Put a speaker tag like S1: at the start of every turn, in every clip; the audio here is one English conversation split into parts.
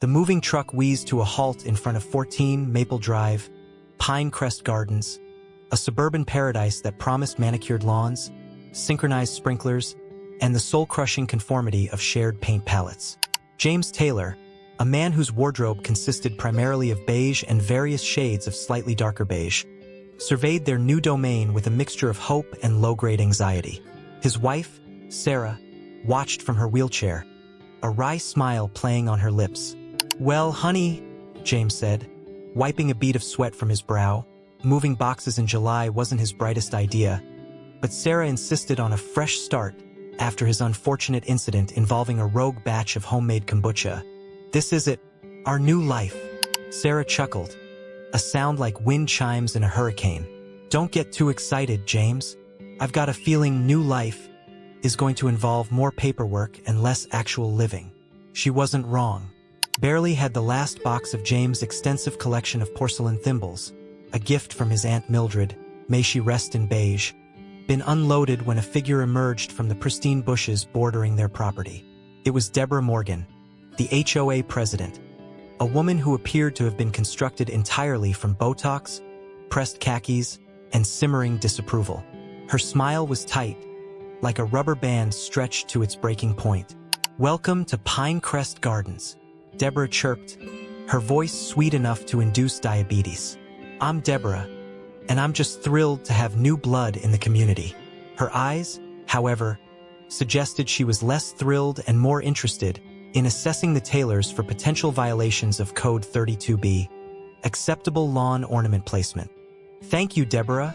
S1: The moving truck wheezed to a halt in front of 14 Maple Drive, Pine Crest Gardens, a suburban paradise that promised manicured lawns, synchronized sprinklers, and the soul-crushing conformity of shared paint palettes. James Taylor, a man whose wardrobe consisted primarily of beige and various shades of slightly darker beige, surveyed their new domain with a mixture of hope and low-grade anxiety. His wife, Sarah, watched from her wheelchair, a wry smile playing on her lips. "Well, honey," James said, wiping a bead of sweat from his brow. Moving boxes in July wasn't his brightest idea, but Sarah insisted on a fresh start after his unfortunate incident involving a rogue batch of homemade kombucha. "This is it, our new life." Sarah chuckled, a sound like wind chimes in a hurricane. "Don't get too excited, James. I've got a feeling new life is going to involve more paperwork and less actual living." She wasn't wrong. Barely had the last box of James' extensive collection of porcelain thimbles, a gift from his Aunt Mildred, may she rest in beige, been unloaded when a figure emerged from the pristine bushes bordering their property. It was Deborah Morgan, the HOA president, a woman who appeared to have been constructed entirely from Botox, pressed khakis, and simmering disapproval. Her smile was tight, like a rubber band stretched to its breaking point. "Welcome to Pine Crest Gardens," Deborah chirped, her voice sweet enough to induce diabetes. "I'm Deborah, and I'm just thrilled to have new blood in the community." Her eyes, however, suggested she was less thrilled and more interested in assessing the Taylors for potential violations of Code 32B, acceptable lawn ornament placement. "Thank you, Deborah,"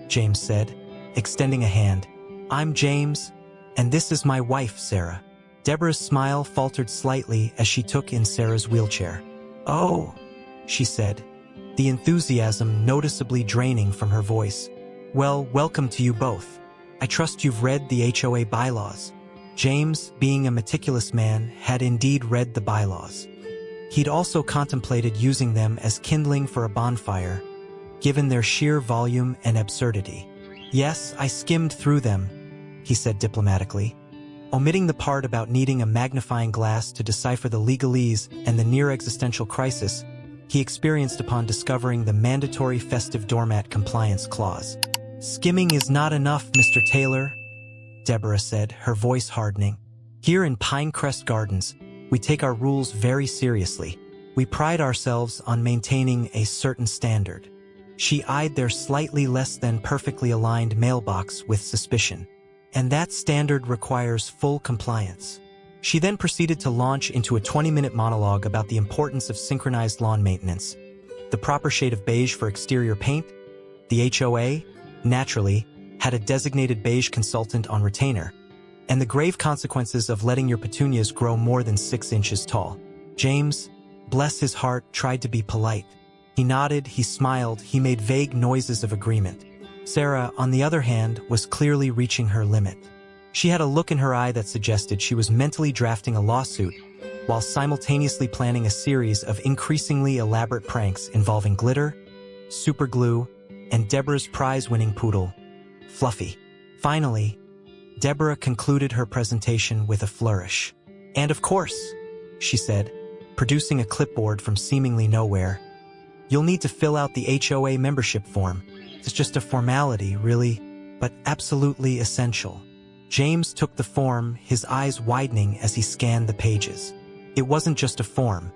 S1: James said, extending a hand. "I'm James, and this is my wife, Sarah." Deborah's smile faltered slightly as she took in Sarah's wheelchair. "Oh," she said, the enthusiasm noticeably draining from her voice. "Well, welcome to you both. I trust you've read the HOA bylaws." James, being a meticulous man, had indeed read the bylaws. He'd also contemplated using them as kindling for a bonfire, given their sheer volume and absurdity. "Yes, I skimmed through them," he said diplomatically, omitting the part about needing a magnifying glass to decipher the legalese and the near-existential crisis he experienced upon discovering the mandatory festive doormat compliance clause. "Skimming is not enough, Mr. Taylor," Deborah said, her voice hardening. "Here in Pine Crest Gardens, we take our rules very seriously. We pride ourselves on maintaining a certain standard." She eyed their slightly less than perfectly aligned mailbox with suspicion. "And that standard requires full compliance." She then proceeded to launch into a 20-minute monologue about the importance of synchronized lawn maintenance, the proper shade of beige for exterior paint. The HOA, naturally, had a designated beige consultant on retainer, and the grave consequences of letting your petunias grow more than 6 inches tall. James, bless his heart, tried to be polite. He nodded, he smiled, he made vague noises of agreement. Sarah, on the other hand, was clearly reaching her limit. She had a look in her eye that suggested she was mentally drafting a lawsuit while simultaneously planning a series of increasingly elaborate pranks involving glitter, superglue, and Deborah's prize-winning poodle, Fluffy. Finally, Deborah concluded her presentation with a flourish. "And of course," she said, producing a clipboard from seemingly nowhere, "you'll need to fill out the HOA membership form. It's just a formality, really, but absolutely essential." James took the form, his eyes widening as he scanned the pages. It wasn't just a form.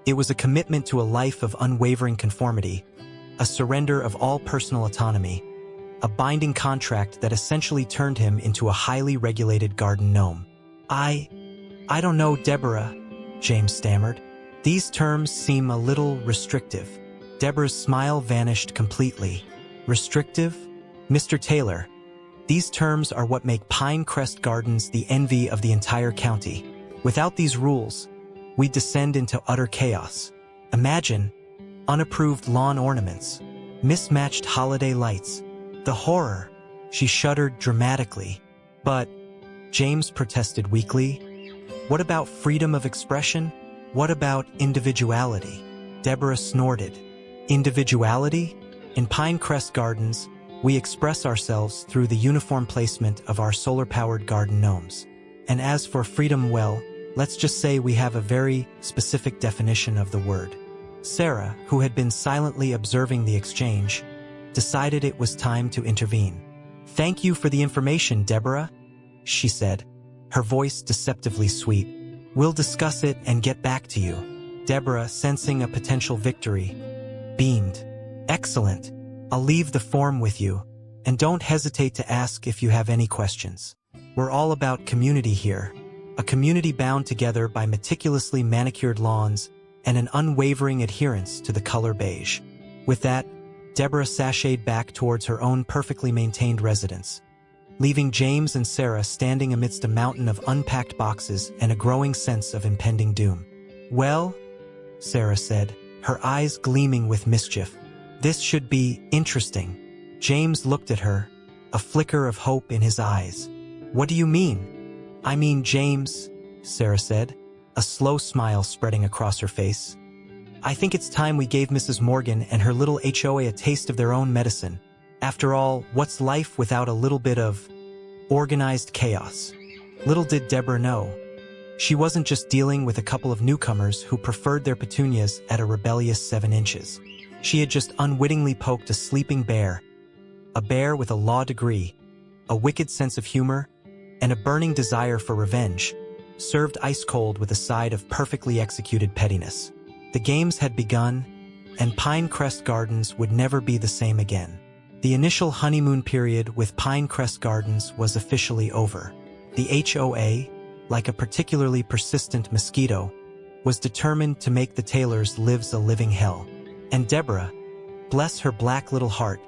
S1: It was a commitment to a life of unwavering conformity, a surrender of all personal autonomy, a binding contract that essentially turned him into a highly regulated garden gnome. I don't know, Deborah," James stammered. "These terms seem a little restrictive." Deborah's smile vanished completely. "Restrictive? Mr. Taylor, these terms are what make Pine Crest Gardens the envy of the entire county. Without these rules, we descend into utter chaos. Imagine unapproved lawn ornaments, mismatched holiday lights. The horror." She shuddered dramatically. "But," James protested weakly, "what about freedom of expression? What about individuality?" Deborah snorted. "Individuality? In Pine Crest Gardens, we express ourselves through the uniform placement of our solar-powered garden gnomes. And as for freedom, well, Let's just say we have a very specific definition of the word. Sarah, who had been silently observing the exchange, decided it was time to intervene. "Thank you for the information, Deborah," she said, her voice deceptively sweet. "We'll discuss it and get back to you." Deborah, sensing a potential victory, beamed. "Excellent. I'll leave the form with you, and don't hesitate to ask if you have any questions. We're all about community here, a community bound together by meticulously manicured lawns and an unwavering adherence to the color beige." With that, Deborah sashayed back towards her own perfectly maintained residence, leaving James and Sarah standing amidst a mountain of unpacked boxes and a growing sense of impending doom. "Well," Sarah said, her eyes gleaming with mischief, "this should be interesting." James looked at her, a flicker of hope in his eyes. "What do you mean?" "I mean, James," Sarah said, a slow smile spreading across her face, "I think it's time we gave Mrs. Morgan and her little HOA a taste of their own medicine. After all, what's life without a little bit of organized chaos?" Little did Deborah know, she wasn't just dealing with a couple of newcomers who preferred their petunias at a rebellious 7 inches. She had just unwittingly poked a sleeping bear, a bear with a law degree, a wicked sense of humor, and a burning desire for revenge, served ice-cold with a side of perfectly executed pettiness. The games had begun, and Crest Gardens would never be the same again. The initial honeymoon period with Crest Gardens was officially over. The HOA, like a particularly persistent mosquito, was determined to make the Taylors' lives a living hell. And Deborah, bless her black little heart,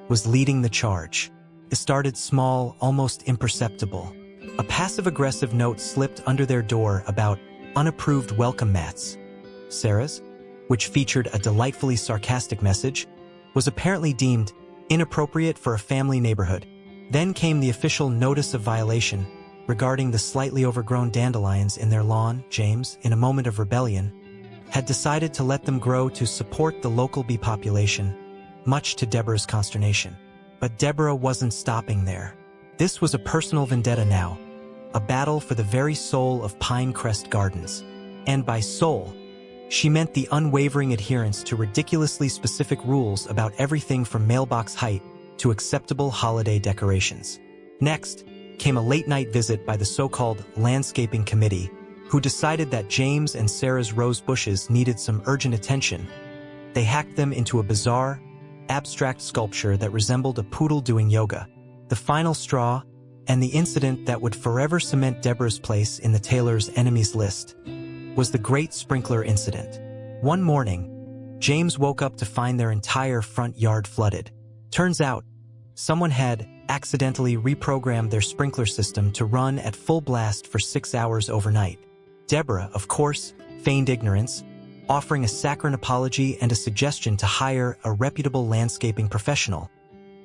S1: was leading the charge. It started small, almost imperceptible. A passive-aggressive note slipped under their door about unapproved welcome mats. Sarah's, which featured a delightfully sarcastic message, was apparently deemed inappropriate for a family neighborhood. Then came the official notice of violation regarding the slightly overgrown dandelions in their lawn. James, in a moment of rebellion, had decided to let them grow to support the local bee population, much to Deborah's consternation. But Deborah wasn't stopping there. This was a personal vendetta now, a battle for the very soul of Crest Gardens. And by soul, she meant the unwavering adherence to ridiculously specific rules about everything from mailbox height to acceptable holiday decorations. Next came a late-night visit by the so-called landscaping committee, who decided that James and Sarah's rose bushes needed some urgent attention. They hacked them into a bizarre, abstract sculpture that resembled a poodle doing yoga. The final straw, and the incident that would forever cement Deborah's place in the Taylors' enemies list, was the Great Sprinkler Incident. One morning, James woke up to find their entire front yard flooded. Turns out, someone had accidentally reprogrammed their sprinkler system to run at full blast for 6 hours overnight. Deborah, of course, feigned ignorance, offering a saccharine apology and a suggestion to hire a reputable landscaping professional,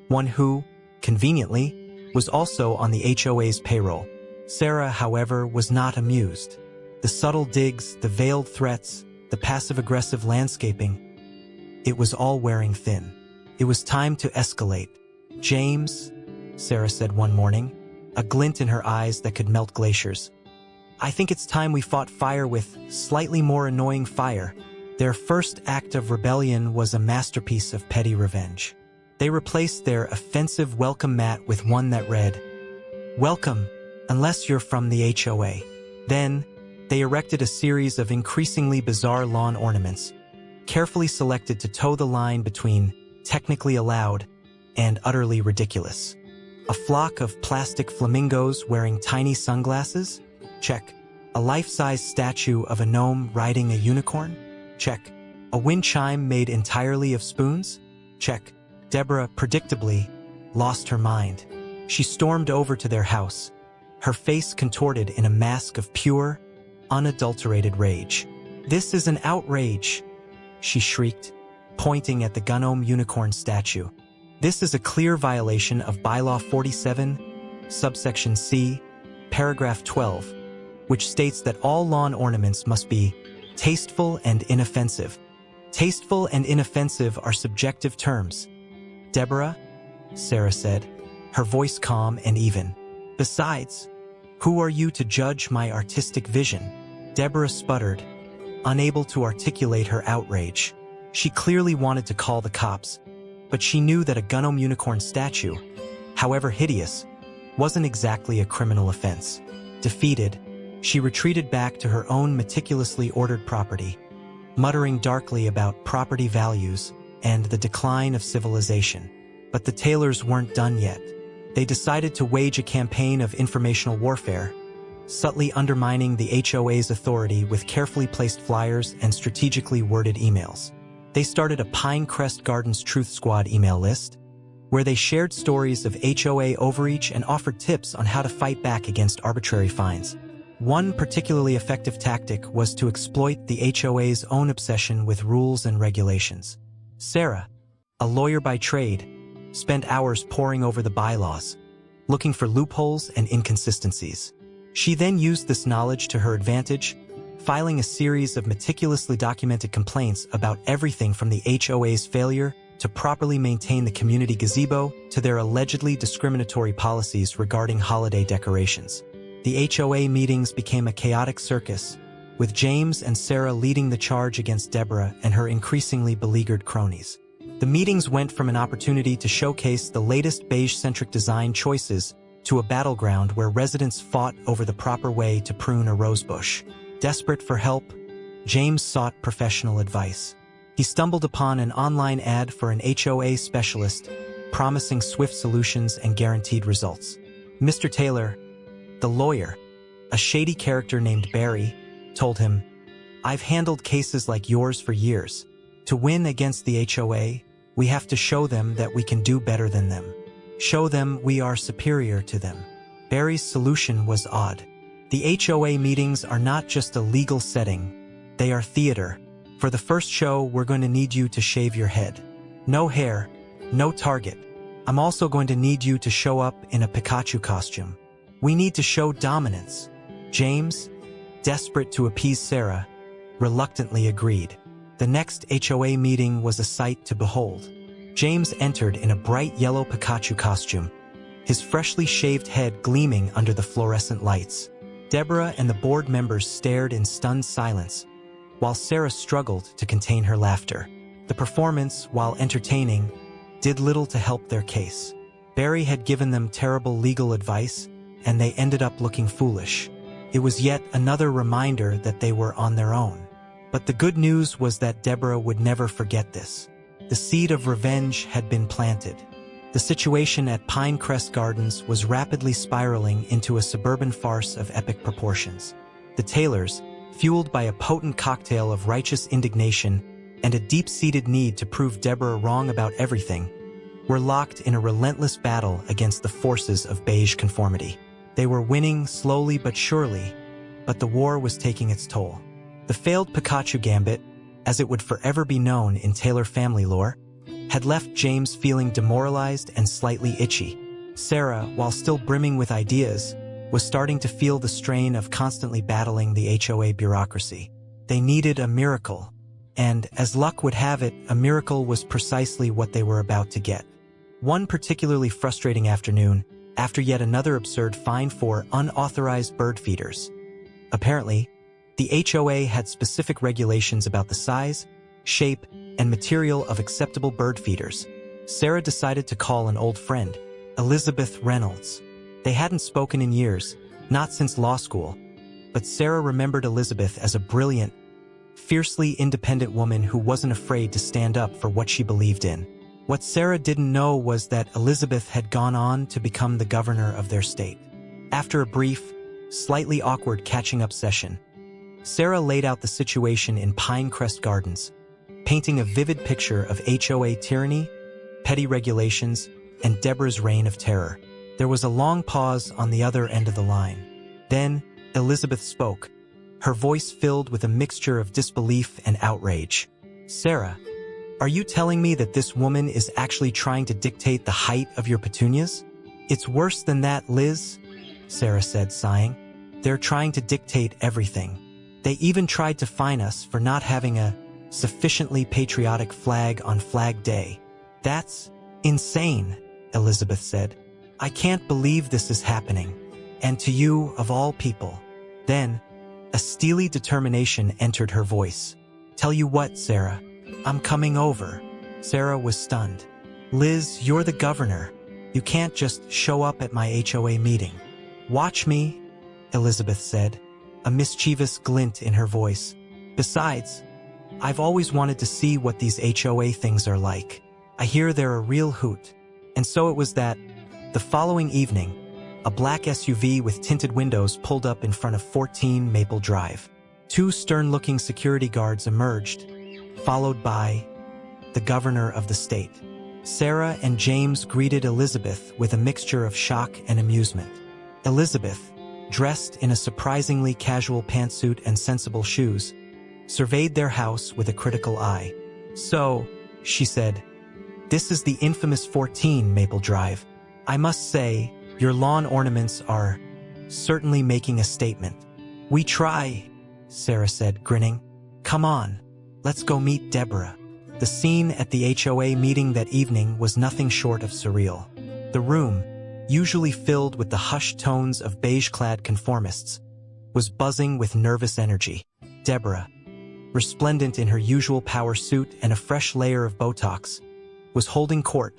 S1: one who, conveniently, was also on the HOA's payroll. Sarah, however, was not amused. The subtle digs, the veiled threats, the passive-aggressive landscaping, it was all wearing thin. It was time to escalate. "James," Sarah said one morning, a glint in her eyes that could melt glaciers, "I think it's time we fought fire with slightly more annoying fire." Their first act of rebellion was a masterpiece of petty revenge. They replaced their offensive welcome mat with one that read, "Welcome, unless you're from the HOA." Then, they erected a series of increasingly bizarre lawn ornaments, carefully selected to toe the line between technically allowed and utterly ridiculous. A flock of plastic flamingos wearing tiny sunglasses? Check. A life-size statue of a gnome riding a unicorn? Check. A wind chime made entirely of spoons? Check. Deborah, predictably, lost her mind. She stormed over to their house, her face contorted in a mask of pure, unadulterated rage. "This is an outrage," she shrieked, pointing at the gnome unicorn statue. "This is a clear violation of Bylaw 47, subsection C, paragraph 12, which states that all lawn ornaments must be tasteful and inoffensive. Tasteful and inoffensive are subjective terms." "Deborah," Sarah said, her voice calm and even, "besides, who are you to judge my artistic vision?" Deborah sputtered, unable to articulate her outrage. She clearly wanted to call the cops, but she knew that a gnome unicorn statue, however hideous, wasn't exactly a criminal offense. Defeated, she retreated back to her own meticulously ordered property, muttering darkly about property values and the decline of civilization. But the Taylors weren't done yet. They decided to wage a campaign of informational warfare, subtly undermining the HOA's authority with carefully placed flyers and strategically worded emails. They started a Pine Crest Gardens Truth Squad email list, where they shared stories of HOA overreach and offered tips on how to fight back against arbitrary fines. One particularly effective tactic was to exploit the HOA's own obsession with rules and regulations. Sarah, a lawyer by trade, spent hours poring over the bylaws, looking for loopholes and inconsistencies. She then used this knowledge to her advantage, filing a series of meticulously documented complaints about everything from the HOA's failure to properly maintain the community gazebo to their allegedly discriminatory policies regarding holiday decorations. The HOA meetings became a chaotic circus, with James and Sarah leading the charge against Deborah and her increasingly beleaguered cronies. The meetings went from an opportunity to showcase the latest beige-centric design choices to a battleground where residents fought over the proper way to prune a rosebush. Desperate for help, James sought professional advice. He stumbled upon an online ad for an HOA specialist, promising swift solutions and guaranteed results. Mr. Taylor, the lawyer, a shady character named Barry, told him, "I've handled cases like yours for years. To win against the HOA, we have to show them that we can do better than them. Show them we are superior to them." Barry's solution was odd. The HOA meetings are not just a legal setting, they are theater. For the first show, we're going to need you to shave your head. No hair, no target. I'm also going to need you to show up in a Pikachu costume. We need to show dominance. James, desperate to appease Sarah, reluctantly agreed. The next HOA meeting was a sight to behold. James entered in a bright yellow Pikachu costume, his freshly shaved head gleaming under the fluorescent lights. Deborah and the board members stared in stunned silence, while Sarah struggled to contain her laughter. The performance, while entertaining, did little to help their case. Barry had given them terrible legal advice, and they ended up looking foolish. It was yet another reminder that they were on their own. But the good news was that Deborah would never forget this. The seed of revenge had been planted. The situation at Pine Crest Gardens was rapidly spiraling into a suburban farce of epic proportions. The Taylors, fueled by a potent cocktail of righteous indignation and a deep-seated need to prove Deborah wrong about everything, were locked in a relentless battle against the forces of beige conformity. They were winning slowly but surely, but the war was taking its toll. The failed Pikachu gambit, as it would forever be known in Taylor family lore, had left James feeling demoralized and slightly itchy. Sarah, while still brimming with ideas, was starting to feel the strain of constantly battling the HOA bureaucracy. They needed a miracle, and, as luck would have it, a miracle was precisely what they were about to get. One particularly frustrating afternoon, after yet another absurd fine for unauthorized bird feeders. Apparently, the HOA had specific regulations about the size, shape, and material of acceptable bird feeders. Sarah decided to call an old friend, Elizabeth Reynolds. They hadn't spoken in years, not since law school, but Sarah remembered Elizabeth as a brilliant, fiercely independent woman who wasn't afraid to stand up for what she believed in. What Sarah didn't know was that Elizabeth had gone on to become the governor of their state. After a brief, slightly awkward catching-up session, Sarah laid out the situation in Pine Crest Gardens, painting a vivid picture of HOA tyranny, petty regulations, and Deborah's reign of terror. There was a long pause on the other end of the line. Then, Elizabeth spoke, her voice filled with a mixture of disbelief and outrage. "Sarah, are you telling me that this woman is actually trying to dictate the height of your petunias?" "It's worse than that, Liz," Sarah said, sighing. "They're trying to dictate everything. They even tried to fine us for not having a sufficiently patriotic flag on Flag Day." "That's insane," Elizabeth said. "I can't believe this is happening. And to you, of all people." Then, A steely determination entered her voice. "Tell you what, Sarah, I'm coming over." Sarah was stunned. "Liz, you're the governor. You can't just show up at my HOA meeting." "Watch me," Elizabeth said, a mischievous glint in her voice. "Besides, I've always wanted to see what these HOA things are like. I hear they're a real hoot." And so it was that, the following evening, a black SUV with tinted windows pulled up in front of 14 Maple Drive. Two stern-looking security guards emerged, followed by the governor of the state. Sarah and James greeted Elizabeth with a mixture of shock and amusement. Elizabeth, dressed in a surprisingly casual pantsuit and sensible shoes, surveyed their house with a critical eye. "So," she said, "this is the infamous 14 Maple Drive. I must say, your lawn ornaments are certainly making a statement." "We try," Sarah said, grinning. "Come on, let's go meet Deborah." The scene at the HOA meeting that evening was nothing short of surreal. The room, usually filled with the hushed tones of beige-clad conformists, was buzzing with nervous energy. Deborah, resplendent in her usual power suit and a fresh layer of Botox, was holding court,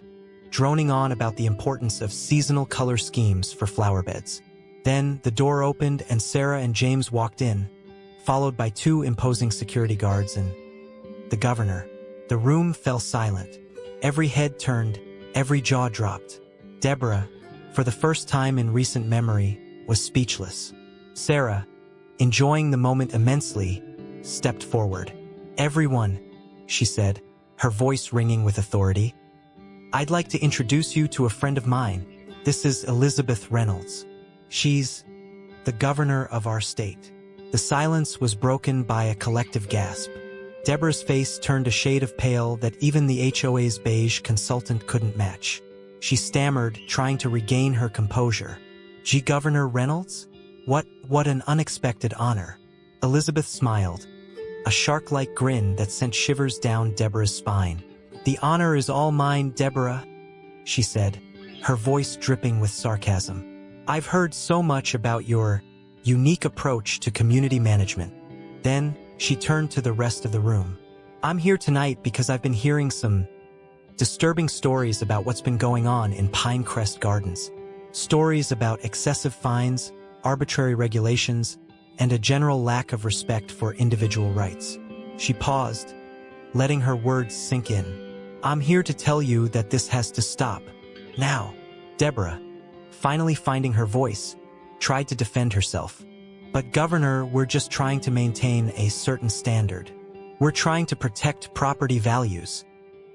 S1: droning on about the importance of seasonal color schemes for flower beds. Then the door opened and Sarah and James walked in, followed by two imposing security guards and the governor. The room fell silent. Every head turned, every jaw dropped. Deborah, for the first time in recent memory, was speechless. Sarah, enjoying the moment immensely, stepped forward. "Everyone," she said, her voice ringing with authority, "I'd like to introduce you to a friend of mine. This is Elizabeth Reynolds. She's the governor of our state." The silence was broken by a collective gasp. Deborah's face turned a shade of pale that even the HOA's beige consultant couldn't match. She stammered, trying to regain her composure. "Governor Reynolds? What an unexpected honor." Elizabeth smiled, a shark-like grin that sent shivers down Deborah's spine. "The honor is all mine, Deborah," she said, her voice dripping with sarcasm. "I've heard so much about your unique approach to community management." Then, she turned to the rest of the room. "I'm here tonight because I've been hearing some disturbing stories about what's been going on in Crest Gardens. Stories about excessive fines, arbitrary regulations, and a general lack of respect for individual rights." She paused, letting her words sink in. "I'm here to tell you that this has to stop. Now." Deborah, finally finding her voice, tried to defend herself. "But Governor, we're just trying to maintain a certain standard. We're trying to protect property values."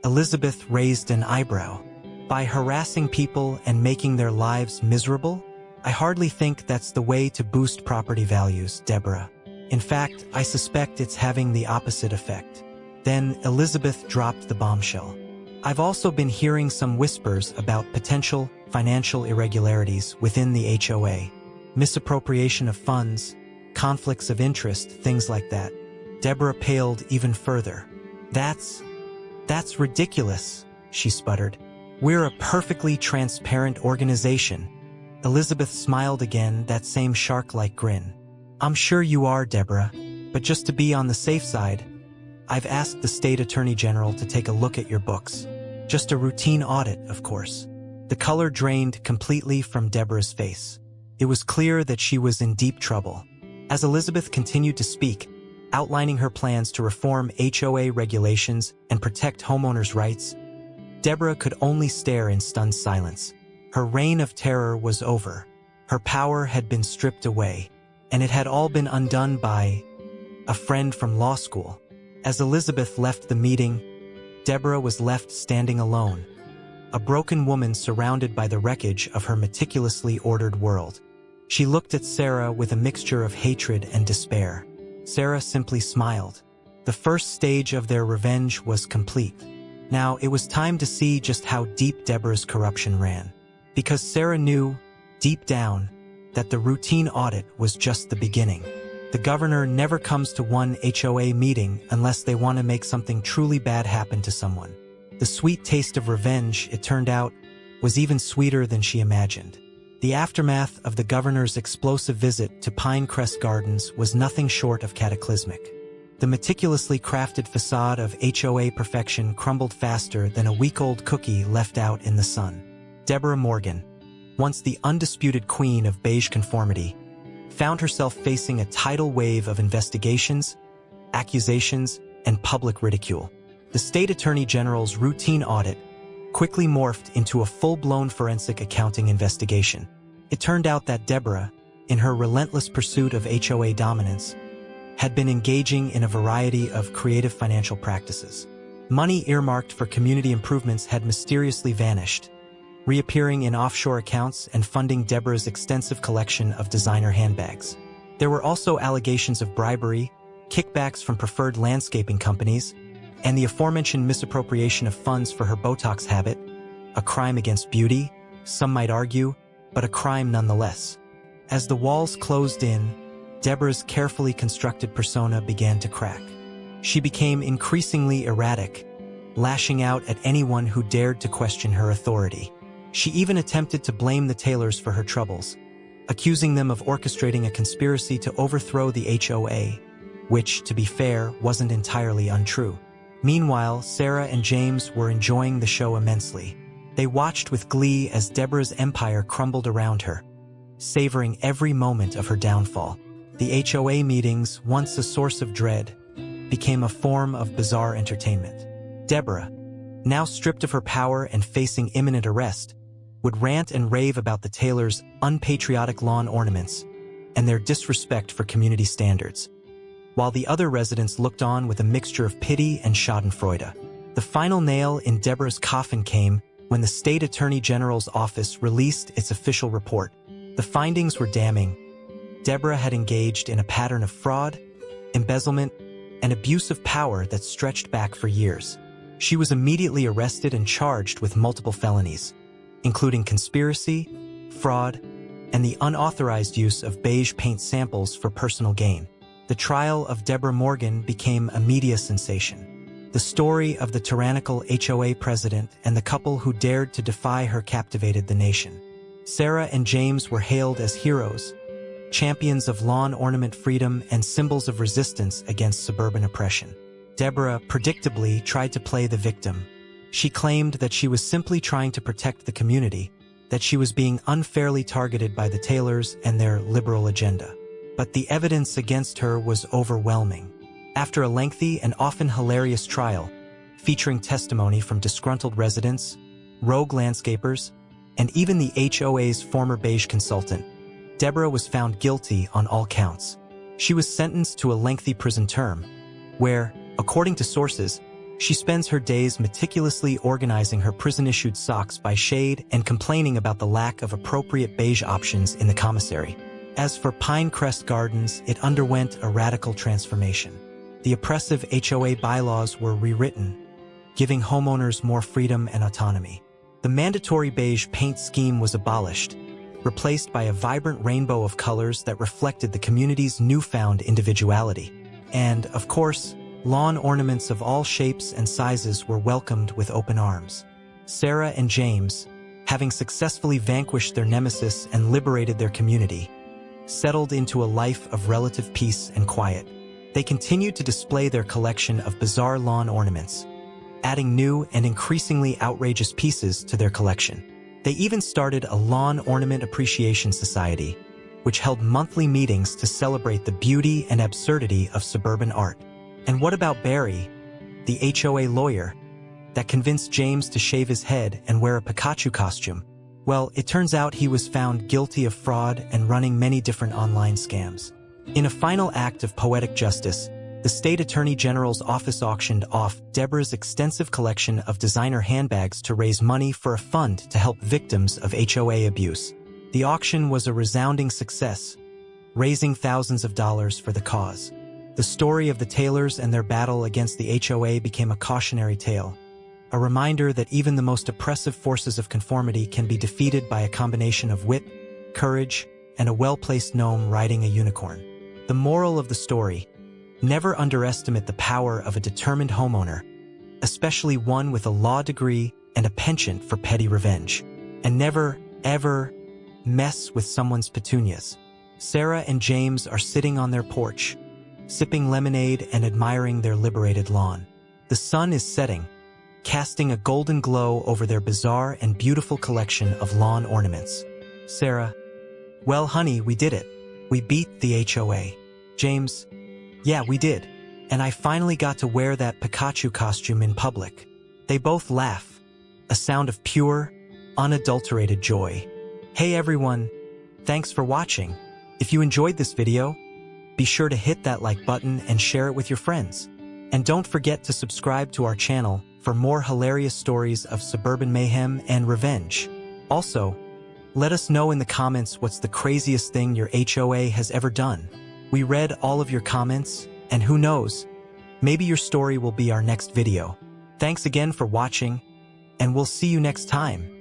S1: Elizabeth raised an eyebrow. "By harassing people and making their lives miserable? I hardly think that's the way to boost property values, Deborah. In fact, I suspect it's having the opposite effect." Then Elizabeth dropped the bombshell. "I've also been hearing some whispers about potential financial irregularities within the HOA. Misappropriation of funds, conflicts of interest, things like that." Deborah paled even further. That's ridiculous," she sputtered. "We're a perfectly transparent organization." Elizabeth smiled again, that same shark-like grin. "I'm sure you are, Deborah, but just to be on the safe side, I've asked the state attorney general to take a look at your books. Just a routine audit, of course." The color drained completely from Deborah's face. It was clear that she was in deep trouble. As Elizabeth continued to speak, outlining her plans to reform HOA regulations and protect homeowners' rights, Deborah could only stare in stunned silence. Her reign of terror was over. Her power had been stripped away, and it had all been undone by a friend from law school. As Elizabeth left the meeting, Deborah was left standing alone, a broken woman surrounded by the wreckage of her meticulously ordered world. She looked at Sarah with a mixture of hatred and despair. Sarah simply smiled. The first stage of their revenge was complete. Now it was time to see just how deep Deborah's corruption ran. Because Sarah knew, deep down, that the routine audit was just the beginning. The governor never comes to one HOA meeting unless they want to make something truly bad happen to someone. The sweet taste of revenge, it turned out, was even sweeter than she imagined. The aftermath of the governor's explosive visit to Pinecrest Gardens was nothing short of cataclysmic. The meticulously crafted facade of HOA perfection crumbled faster than a week-old cookie left out in the sun. Deborah Morgan, once the undisputed queen of beige conformity, found herself facing a tidal wave of investigations, accusations, and public ridicule. The state attorney general's routine audit quickly morphed into a full-blown forensic accounting investigation. It turned out that Deborah, in her relentless pursuit of HOA dominance, had been engaging in a variety of creative financial practices. Money earmarked for community improvements had mysteriously vanished, reappearing in offshore accounts and funding Deborah's extensive collection of designer handbags. There were also allegations of bribery, kickbacks from preferred landscaping companies, and the aforementioned misappropriation of funds for her Botox habit, a crime against beauty, some might argue, but a crime nonetheless. As the walls closed in, Deborah's carefully constructed persona began to crack. She became increasingly erratic, lashing out at anyone who dared to question her authority. She even attempted to blame the Taylors for her troubles, accusing them of orchestrating a conspiracy to overthrow the HOA, which, to be fair, wasn't entirely untrue. Meanwhile, Sarah and James were enjoying the show immensely. They watched with glee as Deborah's empire crumbled around her, savoring every moment of her downfall. The HOA meetings, once a source of dread, became a form of bizarre entertainment. Deborah, now stripped of her power and facing imminent arrest, would rant and rave about the Taylors' unpatriotic lawn ornaments and their disrespect for community standards, while the other residents looked on with a mixture of pity and schadenfreude. The final nail in Deborah's coffin came when the state attorney general's office released its official report. The findings were damning. Deborah had engaged in a pattern of fraud, embezzlement, and abuse of power that stretched back for years. She was immediately arrested and charged with multiple felonies, including conspiracy, fraud, and the unauthorized use of beige paint samples for personal gain. The trial of Deborah Morgan became a media sensation. The story of the tyrannical HOA president and the couple who dared to defy her captivated the nation. Sarah and James were hailed as heroes, champions of lawn ornament freedom and symbols of resistance against suburban oppression. Deborah, predictably, tried to play the victim. She claimed that she was simply trying to protect the community, that she was being unfairly targeted by the Taylors and their liberal agenda. But the evidence against her was overwhelming. After a lengthy and often hilarious trial, featuring testimony from disgruntled residents, rogue landscapers, and even the HOA's former beige consultant, Deborah was found guilty on all counts. She was sentenced to a lengthy prison term, where, according to sources, she spends her days meticulously organizing her prison-issued socks by shade and complaining about the lack of appropriate beige options in the commissary. As for Pinecrest Gardens, it underwent a radical transformation. The oppressive HOA bylaws were rewritten, giving homeowners more freedom and autonomy. The mandatory beige paint scheme was abolished, replaced by a vibrant rainbow of colors that reflected the community's newfound individuality. And, of course, lawn ornaments of all shapes and sizes were welcomed with open arms. Sarah and James, having successfully vanquished their nemesis and liberated their community, settled into a life of relative peace and quiet. They continued to display their collection of bizarre lawn ornaments, adding new and increasingly outrageous pieces to their collection. They even started a lawn ornament appreciation society, which held monthly meetings to celebrate the beauty and absurdity of suburban art. And what about Barry, the HOA lawyer, that convinced James to shave his head and wear a Pikachu costume? Well, it turns out he was found guilty of fraud and running many different online scams. In a final act of poetic justice, the state attorney general's office auctioned off Deborah's extensive collection of designer handbags to raise money for a fund to help victims of HOA abuse. The auction was a resounding success, raising thousands of dollars for the cause. The story of the Taylors and their battle against the HOA became a cautionary tale, a reminder that even the most oppressive forces of conformity can be defeated by a combination of wit, courage, and a well-placed gnome riding a unicorn. The moral of the story: never underestimate the power of a determined homeowner, especially one with a law degree and a penchant for petty revenge. And never, ever, mess with someone's petunias. Sarah and James are sitting on their porch, sipping lemonade and admiring their liberated lawn. The sun is setting, casting a golden glow over their bizarre and beautiful collection of lawn ornaments. Sarah, well, honey, we did it. We beat the HOA. James, yeah, we did. And I finally got to wear that Pikachu costume in public. They both laugh, a sound of pure, unadulterated joy. Hey everyone, thanks for watching. If you enjoyed this video, be sure to hit that like button and share it with your friends. And don't forget to subscribe to our channel for more hilarious stories of suburban mayhem and revenge. Also, let us know in the comments what's the craziest thing your HOA has ever done. We read all of your comments, and who knows, maybe your story will be our next video. Thanks again for watching, and we'll see you next time.